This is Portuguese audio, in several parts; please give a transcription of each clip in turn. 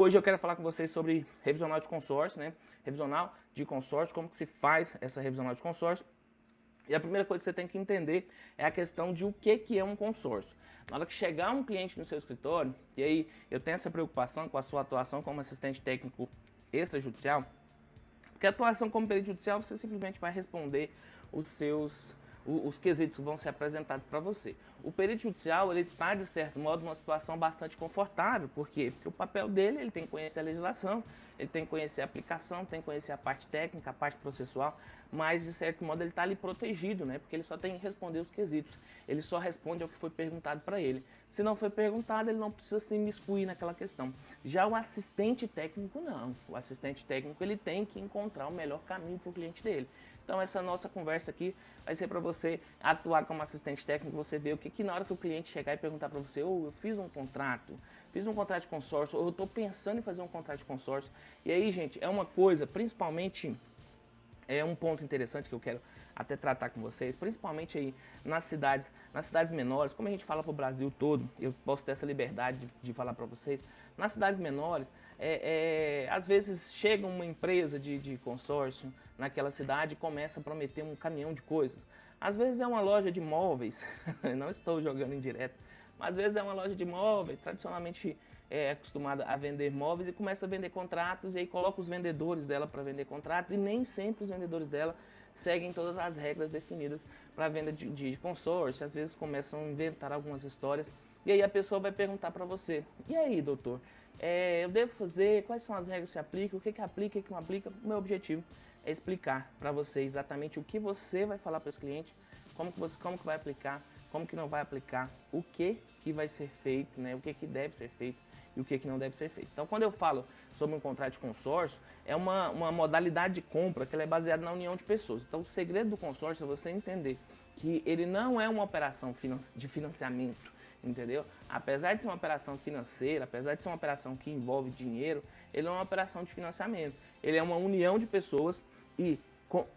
Hoje eu quero falar com vocês sobre revisional de consórcio, né? Revisional de consórcio, como que se faz essa revisional de consórcio. E a primeira coisa que você tem que entender é a questão de o que é um consórcio. Na hora que chegar um cliente no seu escritório, e aí eu tenho essa preocupação com a sua atuação como assistente técnico extrajudicial, porque a atuação como perito judicial você simplesmente vai responder os quesitos que vão ser apresentados para você. O perito judicial, ele está, de certo modo, numa situação bastante confortável. Por quê? Porque o papel dele, ele tem que conhecer a legislação, ele tem que conhecer a aplicação, tem que conhecer a parte técnica, a parte processual, mas, de certo modo, ele está ali protegido, né? Porque ele só tem que responder os quesitos. Ele só responde ao que foi perguntado para ele. Se não foi perguntado, ele não precisa se imiscuir naquela questão. Já o assistente técnico, não. O assistente técnico, ele tem que encontrar o melhor caminho para o cliente dele. Então, essa nossa conversa aqui vai ser para você atuar como assistente técnico, você ver o que na hora que o cliente chegar e perguntar para você, eu fiz um contrato de consórcio, ou eu estou pensando em fazer um contrato de consórcio. E aí, gente, é uma coisa, principalmente, é um ponto interessante que eu quero até tratar com vocês, principalmente aí nas cidades menores, como a gente fala para o Brasil todo, eu posso ter essa liberdade de falar para vocês, nas cidades menores, às vezes chega uma empresa de consórcio naquela cidade e começa a prometer um caminhão de coisas. Às vezes é uma loja de móveis, não estou jogando em direto, mas às vezes é uma loja de móveis, tradicionalmente acostumada a vender móveis e começa a vender contratos e aí coloca os vendedores dela para vender contratos e nem sempre os vendedores dela seguem todas as regras definidas para a venda de consórcio. Às vezes começam a inventar algumas histórias e aí a pessoa vai perguntar para você, e aí, doutor, eu devo fazer, quais são as regras que se aplicam, o que aplica, o que não aplica? O meu objetivo é explicar para você exatamente o que você vai falar para os clientes, como que vai aplicar, como que não vai aplicar, o que vai ser feito, né? O que deve ser feito e o que não deve ser feito. Então, quando eu falo sobre um contrato de consórcio, é uma modalidade de compra que ela é baseada na união de pessoas. Então, o segredo do consórcio é você entender que ele não é uma operação de financiamento, entendeu? Apesar de ser uma operação financeira, apesar de ser uma operação que envolve dinheiro, ele é uma operação de financiamento. Ele é uma união de pessoas e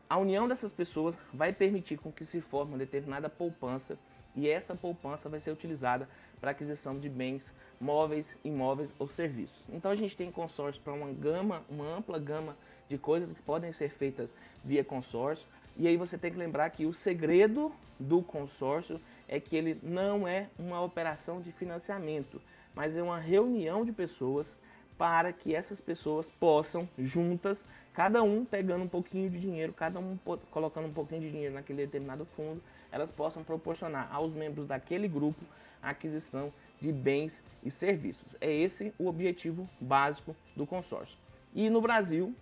a união dessas pessoas vai permitir com que se forme uma determinada poupança e essa poupança vai ser utilizada para aquisição de bens, móveis, imóveis ou serviços. Então a gente tem consórcio para uma ampla gama de coisas que podem ser feitas via consórcio. E aí você tem que lembrar que o segredo do consórcio é que ele não é uma operação de financiamento, mas é uma reunião de pessoas para que essas pessoas possam juntas, cada um pegando um pouquinho de dinheiro, cada um colocando um pouquinho de dinheiro naquele determinado fundo, elas possam proporcionar aos membros daquele grupo a aquisição de bens e serviços. É esse o objetivo básico do consórcio. E no Brasil,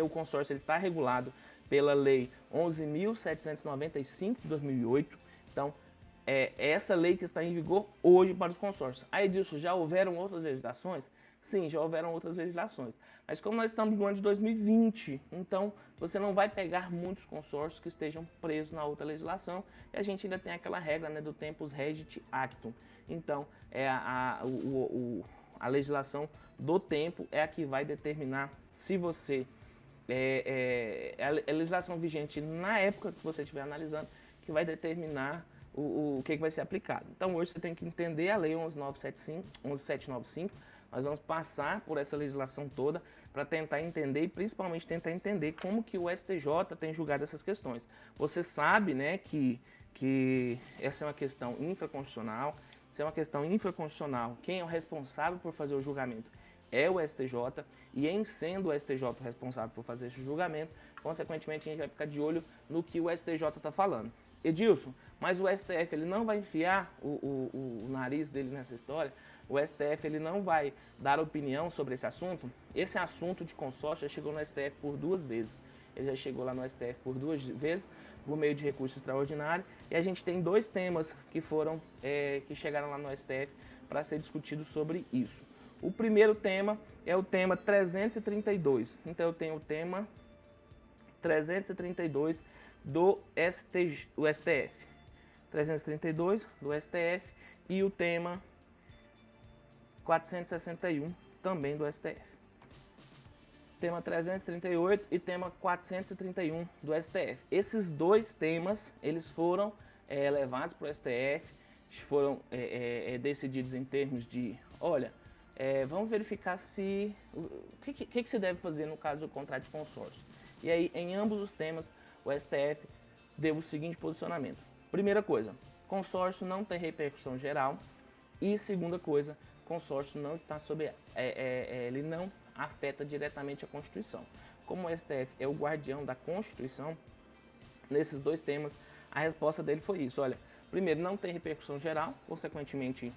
o consórcio está regulado pela Lei 11.795 de 2008. Então, essa lei que está em vigor hoje para os consórcios. Aí disso, já houveram outras legislações? Sim, já houveram outras legislações. Mas como nós estamos no ano de 2020, então você não vai pegar muitos consórcios que estejam presos na outra legislação. E a gente ainda tem aquela regra, né, do tempus regit actum. Então, a legislação do tempo é a que vai determinar se você... a legislação vigente na época que você estiver analisando que vai determinar o que vai ser aplicado. Então hoje você tem que entender a lei 11.795, nós vamos passar por essa legislação toda para tentar entender e principalmente tentar entender como que o STJ tem julgado essas questões. Você sabe, né, que essa é uma questão infraconstitucional, quem é o responsável por fazer o julgamento é o STJ, e em sendo o STJ o responsável por fazer esse julgamento, consequentemente a gente vai ficar de olho no que o STJ está falando. Edilson, mas o STF ele não vai enfiar o nariz dele nessa história? O STF ele não vai dar opinião sobre esse assunto? Esse assunto de consórcio já chegou no STF por 2 vezes. Ele já chegou lá no STF por 2 vezes, por meio de recurso extraordinário, e a gente tem 2 temas que que chegaram lá no STF para ser discutido sobre isso. O primeiro tema é o tema 332. Então eu tenho o tema 332 do STF. 332 do STF e o tema 461 também do STF. Tema 338 e tema 431 do STF. Esses 2 temas, eles foram levados para o STF, foram decididos em termos de, olha, Vamos verificar o que se deve fazer no caso do contrato de consórcio. E aí, em ambos os temas, o STF deu o seguinte posicionamento. Primeira coisa, consórcio não tem repercussão geral. E segunda coisa, consórcio não está sob, ele não afeta diretamente a Constituição. Como o STF é o guardião da Constituição, nesses dois temas, a resposta dele foi isso. Olha, primeiro, não tem repercussão geral, consequentemente,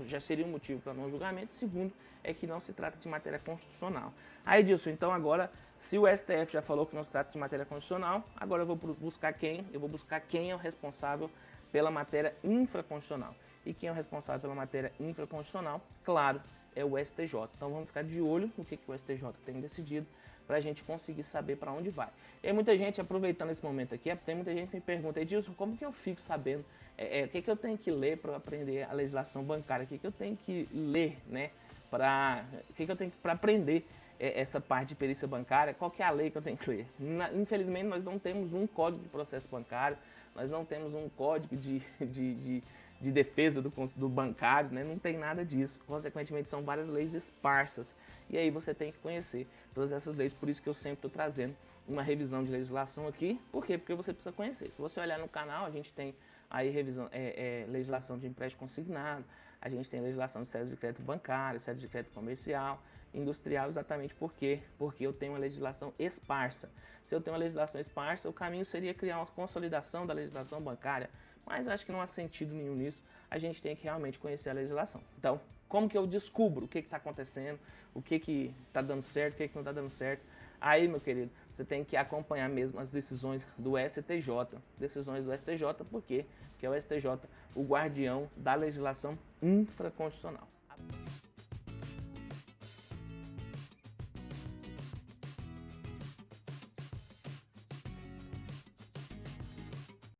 já seria um motivo para não julgamento. Segundo, é que não se trata de matéria constitucional. Aí, Edilson, então agora, se o STF já falou que não se trata de matéria constitucional, agora eu vou buscar quem? Eu vou buscar quem é o responsável pela matéria infraconstitucional. E quem é o responsável pela matéria infraconstitucional? Claro, é o STJ. Então vamos ficar de olho no que o STJ tem decidido para a gente conseguir saber para onde vai. E aí, muita gente, aproveitando esse momento aqui, tem muita gente que me pergunta, Edilson, como que eu fico sabendo o que eu tenho que ler para aprender a legislação bancária? O que eu tenho que ler, né? O que eu tenho para aprender essa parte de perícia bancária? Qual que é a lei que eu tenho que ler? Infelizmente, nós não temos um código de processo bancário, nós não temos um código de defesa do bancário, né? Não tem nada disso. Consequentemente, são várias leis esparsas. E aí você tem que conhecer todas essas leis. Por isso que eu sempre estou trazendo uma revisão de legislação aqui. Por quê? Porque você precisa conhecer. Se você olhar no canal, a gente tem aí legislação de empréstimo consignado, a gente tem legislação de cédula de crédito bancário, cédula de crédito comercial, industrial, exatamente por quê? Porque eu tenho uma legislação esparsa. Se eu tenho uma legislação esparsa, o caminho seria criar uma consolidação da legislação bancária, mas acho que não há sentido nenhum nisso. A gente tem que realmente conhecer a legislação. Então, como que eu descubro o que está acontecendo, o que está dando certo, o que não está dando certo? Aí, meu querido, você tem que acompanhar mesmo as decisões do STJ. Decisões do STJ, por quê? Porque é o STJ o guardião da legislação infraconstitucional.